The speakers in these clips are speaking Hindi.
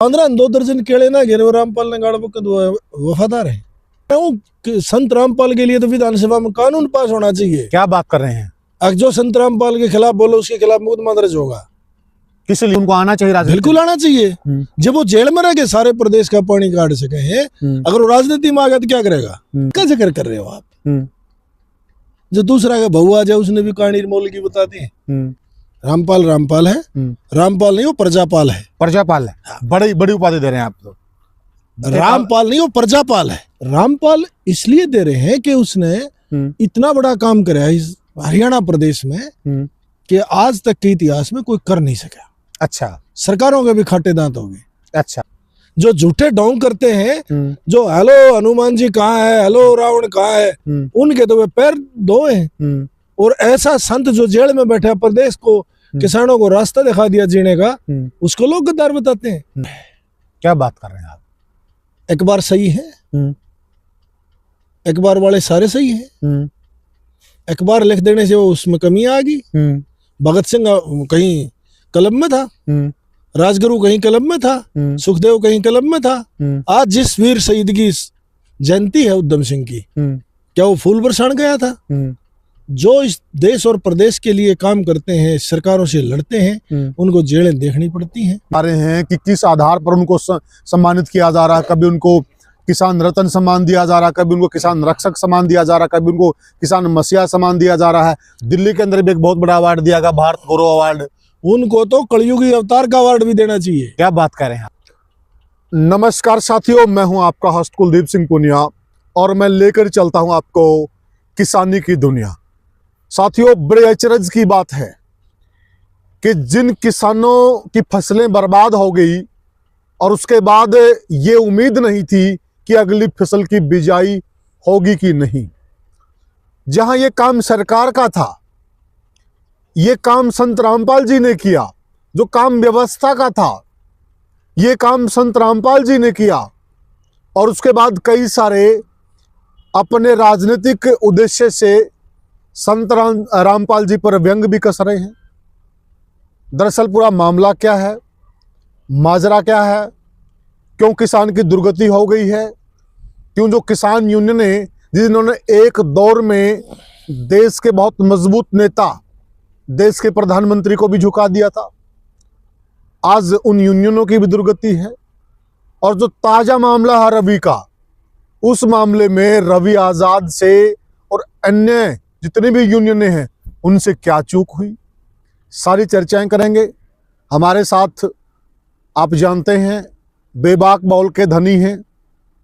15 2 दर्जन केले ना गिरे रामपाल ने गाड़ वफादार है। संत रामपाल के लिए तो विधानसभा में कानून पास होना चाहिए। क्या बात कर रहे हैं? अगर जो संत रामपाल के खिलाफ बोलो उसके खिलाफ मुकदमा दर्ज होगा। किस लिए उनको आना चाहिए राजनीति? बिल्कुल आना चाहिए। जब वो जेल में रह के सारे प्रदेश का पानी काट सके हैं, अगर वो राजनीति में आ गया तो क्या करेगा? क्या जिक्र कर रहे हो आप? जो दूसरा का बहुआ जाए उसने भी कहानी मोल की बता दी। रामपाल रामपाल है, रामपाल नहीं वो प्रजापाल है। प्रजापाल है, बड़ी बड़ी उपाधि दे रहे हैं आप तो। रामपाल नहीं वो प्रजापाल है। रामपाल इसलिए दे रहे हैं कि उसने इतना बड़ा काम करा है इस हरियाणा प्रदेश में कि आज तक के इतिहास में कोई कर नहीं सका। अच्छा, सरकारों के भी खाटे दांत हो गए। अच्छा, जो झूठे ढोंग करते हैं, जो हेलो हनुमान जी कहाँ है, हेलो रावण कहाँ है, उनके तो वे पैर धोए हैं। और ऐसा संत जो जेल में बैठा प्रदेश को किसानों को रास्ता दिखा दिया जीने का, उसको लोग गद्दार बताते हैं। क्या बात कर रहे हैं आप? एक बार सही है, एक बार वाले सारे सही है। एक बार लिख देने से वो उसमें कमी आ गई। भगत सिंह कहीं कलब में था, राजगुरु कहीं कलब में था, सुखदेव कहीं कलब में था। आज जिस वीर शहीद की जयंती है उधम सिंह की, क्या वो फूल बरसाने गया था? जो इस देश और प्रदेश के लिए काम करते हैं, सरकारों से लड़ते हैं, उनको जेलें देखनी पड़ती हैं। आ रहे हैं कि किस आधार पर उनको सम्मानित किया जा रहा है। कभी उनको किसान रत्न सम्मान दिया जा रहा है, कभी उनको किसान रक्षक सम्मान दिया जा रहा है, कभी उनको किसान मसीहा सम्मान दिया जा रहा है। दिल्ली के अंदर भी एक बहुत बड़ा अवार्ड दिया गया, भारत गौरव अवार्ड। उनको तो कलयुगी अवतार का अवार्ड भी देना चाहिए। क्या बात कर रहे हैं? नमस्कार साथियों, मैं हूं आपका होस्ट कुलदीप सिंह पुनिया और मैं लेकर चलता हूं आपको किसानी की दुनिया। साथियों, बड़े अचरज की बात है कि जिन किसानों की फसलें बर्बाद हो गई और उसके बाद ये उम्मीद नहीं थी कि अगली फसल की बिजाई होगी कि नहीं, जहां ये काम सरकार का था, ये काम संत रामपाल जी ने किया। जो काम व्यवस्था का था, ये काम संत रामपाल जी ने किया। और उसके बाद कई सारे अपने राजनीतिक उद्देश्य से संत रामपाल जी पर व्यंग भी कस रहे हैं। दरअसल पूरा मामला क्या है, माजरा क्या है, क्यों किसान की दुर्गति हो गई है, क्यों जो किसान यूनियनें जिन्होंने एक दौर में देश के बहुत मजबूत नेता, देश के प्रधानमंत्री को भी झुका दिया था, आज उन यूनियनों की भी दुर्गति है। और जो ताजा मामला है रवि का, उस मामले में रवि आजाद से और अन्य जितनी भी यूनियनें हैं उनसे क्या चूक हुई, सारी चर्चाएं करेंगे। हमारे साथ आप जानते हैं बेबाक बौल के धनी हैं,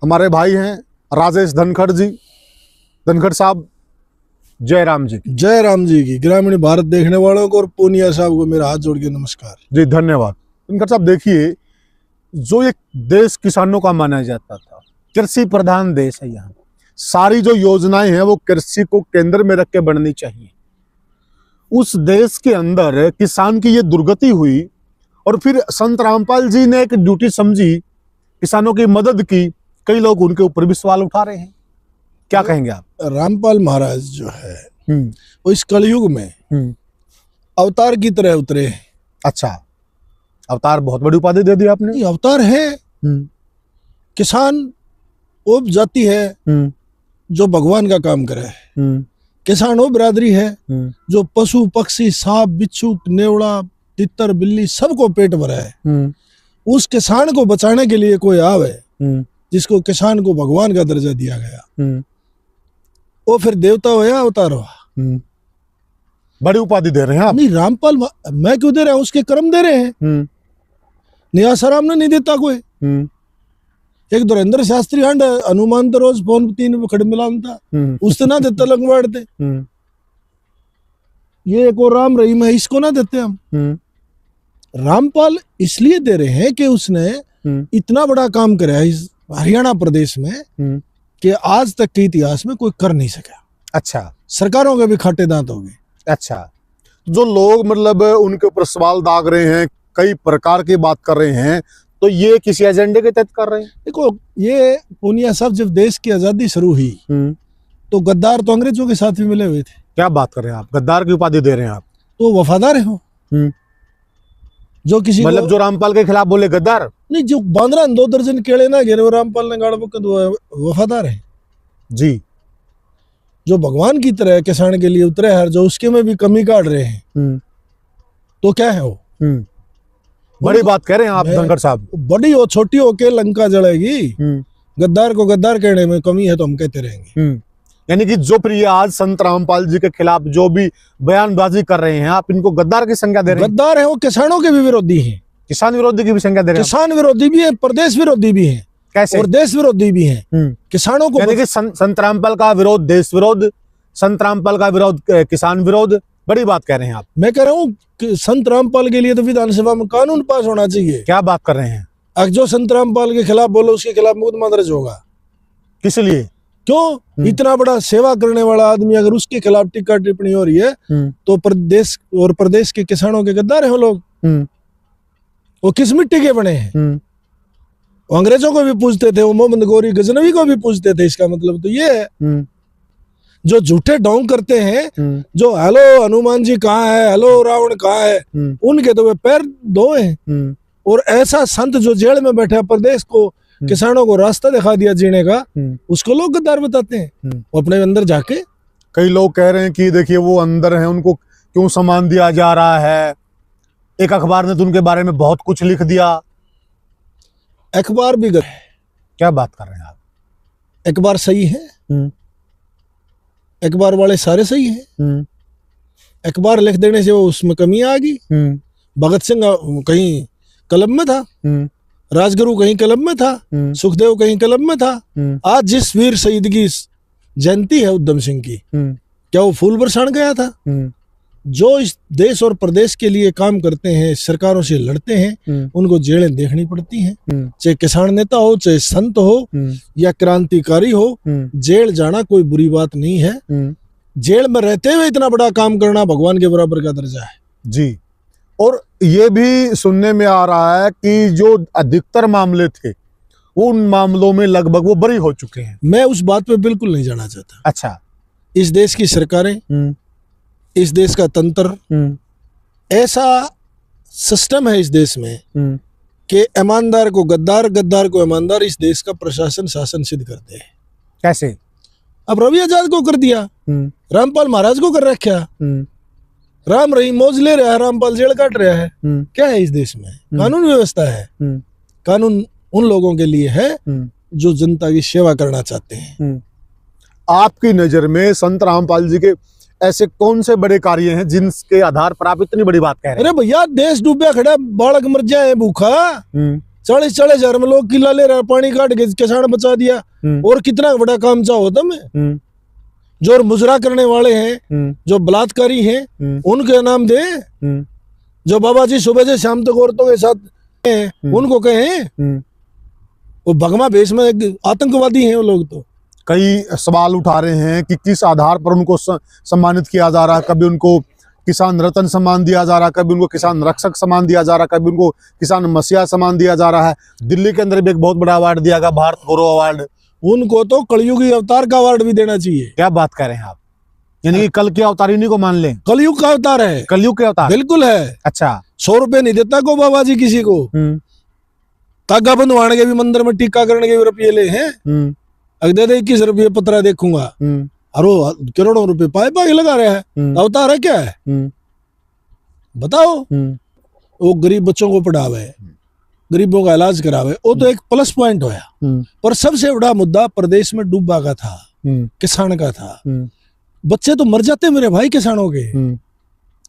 हमारे भाई हैं राजेश धनखड़ जी। धनखड़ साहब, जय राम जी। जय राम जी की। ग्रामीण भारत देखने वालों को और पूनिया साहब को मेरा हाथ जोड़ के नमस्कार जी, धन्यवाद। धनखड़ साहब, देखिए, जो एक देश किसानों का माना जाता था, कृषि प्रधान देश है, यहाँ सारी जो योजनाएं हैं वो कृषि को केंद्र में रख के बननी चाहिए। उस देश के अंदर किसान की ये दुर्गति हुई और फिर संत रामपाल जी ने एक ड्यूटी समझी, किसानों की मदद की। कई लोग उनके ऊपर भी सवाल उठा रहे हैं, क्या कहेंगे आप? रामपाल महाराज जो है वो इस कलयुग में अवतार की तरह उतरे। अच्छा, अवतार, बहुत बड़ी उपाधि दे दी आपने। ये अवतार है। किसान वो जाति है जो भगवान का काम करे है। किसान वो बिरादरी है जो पशु पक्षी सांप बिच्छू नेवड़ा तितर बिल्ली सबको पेट भरा है। उस किसान को बचाने के लिए कोई आवे, जिसको किसान को भगवान का दर्जा दिया गया, वो फिर देवता हो या अवतार हो। बड़ी उपाधि दे रहे हैं आप। नहीं, रामपाल मैं क्यों दे रहा हूं, उसके कर्म दे रहे हैं। नियासाराम ने नहीं देता कोई। एक धुरेंद्र शास्त्री हंड हनुमान तो रोज फोन 3 खड़े मिलान था, उससे ना देता लंगवाड़ते। ये एक और राम रहीम है, इसको ना देते हम। रामपाल इसलिए दे रहे हैं कि उसने इतना बड़ा काम करा है इस हरियाणा प्रदेश में कि आज तक के इतिहास में कोई कर नहीं सका। अच्छा, सरकारों के भी खाटे दांत हो गए। अच्छा, जो लोग मतलब उनके ऊपर सवाल दाग रहे हैं, कई प्रकार की बात कर रहे हैं, तो ये किसी एजेंडे के तहत कर रहे हैं? देखो, ये पूनिया साहब, जब देश की आजादी शुरू हुई तो गद्दार तो अंग्रेजों के साथ भी मिले हुए थे। क्या बात कर रहे हैं आप? गद्दार की उपाधि दे रहे हैं आप, तो वफादार हो। जो किसी मतलब जो रामपाल के खिलाफ बोले गद्दार नहीं, जो बांद्रा 2 दर्जन केले ना घेरे वो रामपाल ने गाड़ बुक वफादार है जी। जो भगवान की तरह किसान के लिए उतरे हैं, जो उसके में भी कमी काट रहे हैं, तो क्या है वो? बड़ी बात कह रहे हैं आप धनखड़ साहब। बड़ी हो छोटी हो के लंका जलेगी। गद्दार को गद्दार कहने में कमी है तो हम कहते रहेंगे। यानी कि जो फिर ये आज संत रामपाल जी के खिलाफ जो भी बयानबाजी कर रहे हैं, आप इनको गद्दार की संज्ञा दे रहे हैं? गद्दार है वो, किसानों के भी विरोधी हैं, किसान विरोधी की भी संज्ञा दे रहे हैं? किसान विरोधी भी है, प्रदेश विरोधी भी है, कैसे? और देश विरोधी भी है। किसानों को यानी कि संत रामपाल का विरोध देश विरोध, संत रामपाल का विरोध किसान विरोध, बड़ी बात कह रहे हैं आप। मैं कह रहा हूँ कि संत रामपाल के लिए तो विधानसभा में कानून पास होना चाहिए। क्या बात कर रहे हैं? अब जो संत रामपाल के खिलाफ बोलो उसके खिलाफ मुकदमा दर्ज होगा। किस लिए? क्यों? इतना बड़ा सेवा करने वाला आदमी अगर उसके खिलाफ टीका टिप्पणी हो रही है तो प्रदेश के किसानों के गद्दार हैं वो लोग। वो किस मिट्टी के बने हैं? वो अंग्रेजों को भी पूछते थे, वो मोहम्मद गौरी गजनवी को भी पूछते थे। इसका मतलब तो ये है जो झूठे ढोंग करते हैं, जो हेलो हनुमान जी कहाँ है, हेलो रावण कहाँ है, उनके तो वे पैर धोए हैं। और ऐसा संत जो जेल में बैठा प्रदेश को किसानों को रास्ता दिखा दिया जीने का, उसको लोग गद्दार बताते हैं। वो अपने अंदर जाके कई लोग कह रहे हैं कि देखिए वो अंदर हैं, उनको क्यों सम्मान दिया जा रहा है? एक अखबार ने तो उनके बारे में बहुत कुछ लिख दिया। अखबार भी गलत है। क्या बात कर रहे हैं आप? अखबार सही है, अखबार वाले सारे सही हैं। अखबार लिख देने से वो उसमें कमी आ गई। भगत सिंह कहीं कलम में था, राजगुरु कहीं कलम में था, सुखदेव कहीं कलम में था। आज जिस वीर शहीद की जयंती है उधम सिंह की, क्या वो फूल बरसाने गया था? जो इस देश और प्रदेश के लिए काम करते हैं, सरकारों से लड़ते हैं, उनको जेलें देखनी पड़ती हैं। चाहे किसान नेता हो, चाहे संत हो या क्रांतिकारी हो, जेल जाना कोई बुरी बात नहीं है। जेल में रहते हुए इतना बड़ा काम करना भगवान के बराबर का दर्जा है जी। और ये भी सुनने में आ रहा है कि जो अधिकतर मामले थे उन मामलों में लगभग वो बरी हो चुके हैं। मैं उस बात पे बिल्कुल नहीं जाना चाहता। अच्छा। इस देश की सरकारें, इस देश का तंत्र, ऐसा सिस्टम है इस देश में कि ईमानदार को गद्दार, गद्दार को ईमानदार, इस देश का प्रशासन शासन सिद्ध करते हैं। कैसे? अब रवि आजाद को कर दिया, रामपाल महाराज को कर रखा, राम रहीम मौज ले रहा है, रामपाल जेल काट रहा है। क्या है इस देश में? कानून व्यवस्था है। कानून उन लोगों के लिए है जो जनता की सेवा करना चाहते हैं। आपकी नजर में संत रामपाल जी के ऐसे कौन से बड़े कार्य हैं जिनके आधार पर आप इतनी बड़ी बात कह रहे हैं? अरे भैया, देश डूबे खड़ा, बालक मर जाए भूखा, 40-40 हजार में लोग किला ले रहा, पानी काट के किसान बचा दिया। और कितना बड़ा काम चाहो तुम्हें? जो मुजरा करने वाले हैं, जो बलात्कारी हैं, उनके नाम दे। जो बाबा जी सुबह से शाम तक औरतों के साथ हैं, उनको कहें वो भगवा भेष में आतंकवादी हैं वो लोग। तो कई सवाल उठा रहे हैं कि किस आधार पर उनको सम्मानित किया जा रहा है। कभी उनको किसान रत्न सम्मान दिया जा रहा है, कभी उनको किसान रक्षक सम्मान दिया जा रहा है, कभी उनको किसान मसीहा सम्मान दिया जा रहा है। दिल्ली के अंदर भी एक बहुत बड़ा अवार्ड दिया गया, भारत गौरव अवार्ड। उनको तो कलयुगी अवतार का अवार्ड भी देना चाहिए। क्या बात कर रहे हैं आप? यानी कि कल के अवतार इन्हीं को मान लें? कलयुग का अवतार है। कलयुग के अवतार बिल्कुल है। अच्छा। 100 रुपए नहीं देता को बाबा जी किसी को। तागा बंधवाने के भी मंदिर में टीका करने के भी रुपये ले हैं। अगर दे 21 रुपये पतरा देखूंगा, अरे करोड़ों रुपए पाए पाए लगा रहे हैं। अवतार है क्या है? बताओ। वो गरीब बच्चों को पढ़ावे, गरीबों का इलाज करावे, वो तो एक प्लस पॉइंट होया। पर सबसे बड़ा मुद्दा प्रदेश में डूबा का था, किसान का था। बच्चे तो मर जाते मेरे भाई किसानों के।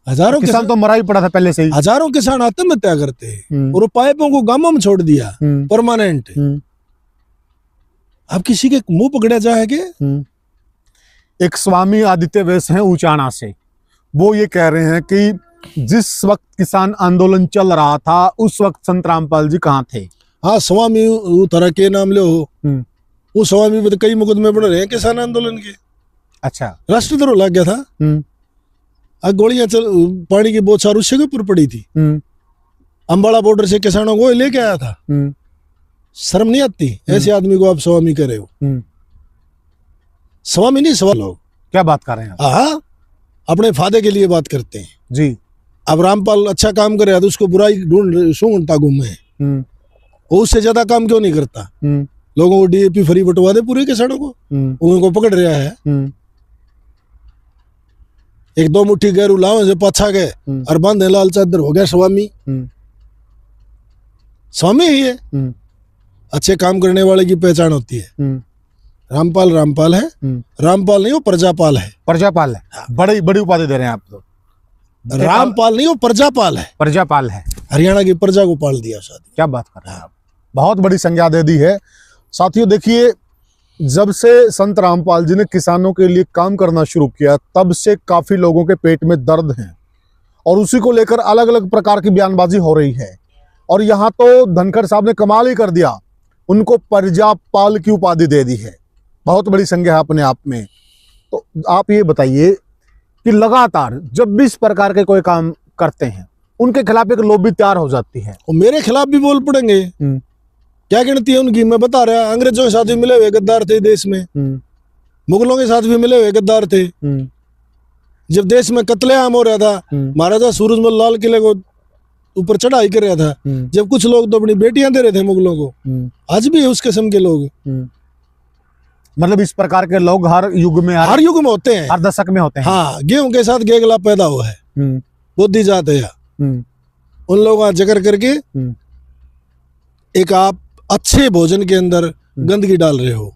हजारों किसान तो मरा ही पड़ा था पहले से ही। हजारों किसान आत्महत्या करते और पाइपों को गांवों में छोड़ दिया परमानेंट। अब किसी के मुंह पकड़ा जाएगा। एक स्वामी आदित्य वैस हैं ऊंचाना से, वो ये कह रहे हैं कि जिस वक्त किसान आंदोलन चल रहा था उस वक्त संत रामपाल जी कहाँ थे? हाँ, स्वामी तरह के नाम ले हो, वो स्वामी पे कई मुकदमे बन रहे हैं किसान आंदोलन के। अच्छा। राष्ट्रद्रोह लग गया था। गोलियां चल, पानी की बौछार उससे के ऊपर पड़ी थी। अंबाला बॉर्डर से किसानों को लेके आया था। शर्म नहीं आती ऐसे आदमी को आप स्वामी करे हो? स्वामी नहीं, सवाल लोग। क्या बात कर रहे हैं? हाँ, अपने फायदे के लिए बात करते हैं जी। अब रामपाल अच्छा काम करे तो उसको बुराई ढूंढता घूमे, वो उससे ज्यादा काम क्यों नहीं करता? लोगों को डीएपी फ्री बंटवा दे पूरी के सड़कों को, उनको पकड़ रहा है। एक दो मुट्ठी गेरू लाओ से पाछा गए और बांधे लाल चादर, हो गया स्वामी। स्वामी ही है, अच्छे काम करने वाले की पहचान होती है। रामपाल रामपाल है, रामपाल नहीं वो प्रजापाल है। प्रजापाल है, बड़ी बड़ी उपाधि दे रहे हैं आप तो। रामपाल नहीं वो प्रजापाल है, प्रजापाल है। हरियाणा की प्रजा को पाल दिया शादी। क्या बात कर रहे हैं आप, बहुत बड़ी संज्ञा दे दी है। साथियों देखिए, जब से संत रामपाल जी ने किसानों के लिए काम करना शुरू किया तब से काफी लोगों के पेट में दर्द है और उसी को लेकर अलग अलग प्रकार की बयानबाजी हो रही है। और यहाँ तो धनखड़ साहब ने कमाल ही कर दिया, उनको प्रजापाल की उपाधि दे दी है। बहुत बड़ी संज्ञा है अपने आप में। तो आप ये बताइए कि लगातार जब भी इस प्रकार के कोई काम करते हैं उनके खिलाफ एक लॉबी तैयार हो जाती है। वो मेरे खिलाफ भी बोल पड़ेंगे, क्या गिनती है उनकी? मैं बता रहा, अंग्रेजों के साथ भी मिले हुए गद्दार थे देश में, मुगलों के साथ भी मिले हुए गद्दार थे। जब देश में कत्लेआम हो रहा था, महाराजा सूरजमल लाल किले को ऊपर चढ़ाई कर रहा था, जब कुछ लोग तो अपनी बेटियां दे रहे थे मुगलों को, आज भी है उस किस्म के लोग। मतलब इस प्रकार के लोग हर युग में होते हैं, हर दशक में होते हैं। हाँ, गेहूं के साथ गेगला पैदा हुआ है, बुद्धि जात है। उन लोगों का जिक्र करके एक आप अच्छे भोजन के अंदर गंदगी डाल रहे हो।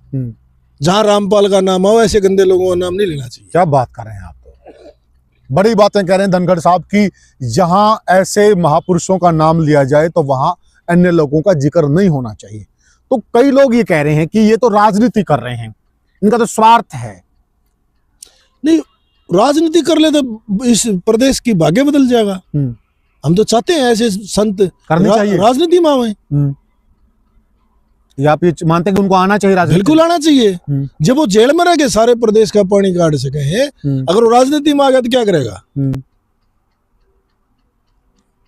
जहां रामपाल का नाम हो ऐसे गंदे लोगों का नाम नहीं लेना चाहिए। क्या बात कर रहे हैं आप, तो बड़ी बातें कह रहे हैं धनखड़ साहब की जहां ऐसे महापुरुषों का नाम लिया जाए तो वहां अन्य लोगों का जिक्र नहीं होना चाहिए। तो कई लोग ये कह रहे हैं कि ये तो राजनीति कर रहे हैं, इनका तो स्वार्थ है। नहीं, राजनीति कर ले तो इस प्रदेश की भाग्य बदल जाएगा। हम तो चाहते हैं ऐसे संत करनी चाहिए, राजनीति में आए। या आप ये मानते हैं कि उनको आना चाहिए राजनीति? बिल्कुल आना चाहिए। जब वो जेल में रह के सारे प्रदेश का पानी काट सके हैं, अगर वो राजनीति में आ गया तो क्या करेगा?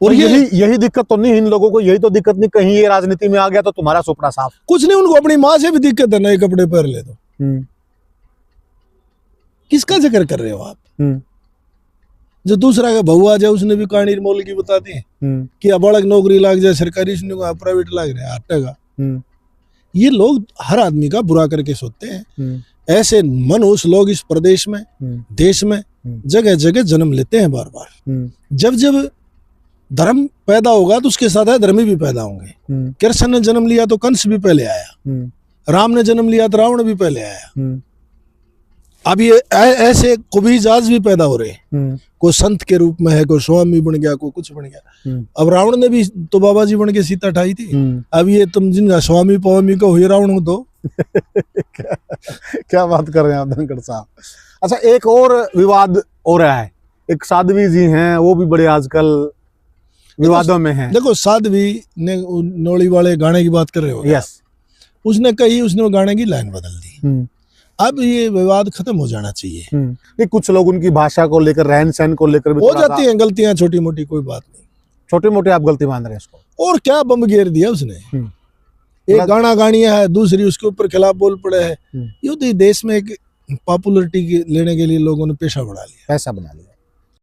और यही दिक्कत तो नहीं इन लोगों को, यही तो दिक्कत नहीं कहीं ये राजनीति में आ गया तो तुम्हारा सुपना साफ। कुछ नहीं, उनको अपनी माँ से भी दिक्कत है, नए कपड़े पहन ले तो। किसका जिक्र कर रहे हो आप? जो दूसरा का बहू आ जाए उसने भी कहानी मोल की बता दी कि अब बड़क नौकरी लाग जाए सरकारी, प्राइवेट लाग रहा है आटे। ये लोग हर आदमी का बुरा करके सोचते हैं। ऐसे मनुष्य लोग इस प्रदेश में, देश में जगह जगह जन्म लेते हैं बार बार। जब जब धर्म पैदा होगा तो उसके साथ धर्मी भी पैदा होंगे। कृष्ण ने जन्म लिया तो कंस भी पहले आया, राम ने जन्म लिया तो रावण भी पहले आया। अब ये ऐसे कबीज आज भी पैदा हो रहे हैं, कोई संत के रूप में है, कोई स्वामी बन गया, कोई कुछ बन गया। अब रावण ने भी तो बाबा जी बन के सीता ठाई थी। अब ये तुम जिनका स्वामी पवामी को हुए रावण हो तो क्या बात कर रहे हैं आप धनखड़ साहब। अच्छा, एक और विवाद हो रहा है, एक साध्वी जी हैं वो भी बड़े आजकल विवादों में हैं। देखो, साध्वी ने नोली वाले गाने की बात कर रहे हो। यस, उसने कही, उसने वो गाने की लाइन बदल दी। अब ये विवाद खत्म हो जाना चाहिए। नहीं, कुछ लोग उनकी भाषा को लेकर, रहन सहन को लेकर भी हो जाती हैं गलतियां, छोटी मोटी, कोई बात नहीं। छोटी मोटी आप गलती मान रहे हैं इसको? और क्या बम घेर दिया उसने। एक गाना गानिया है, दूसरी उसके ऊपर खिलाफ बोल पड़े है। ये देश में एक पॉपुलरिटी लेने के लिए लोगों ने पेशा बना लिया, पैसा बना लिया।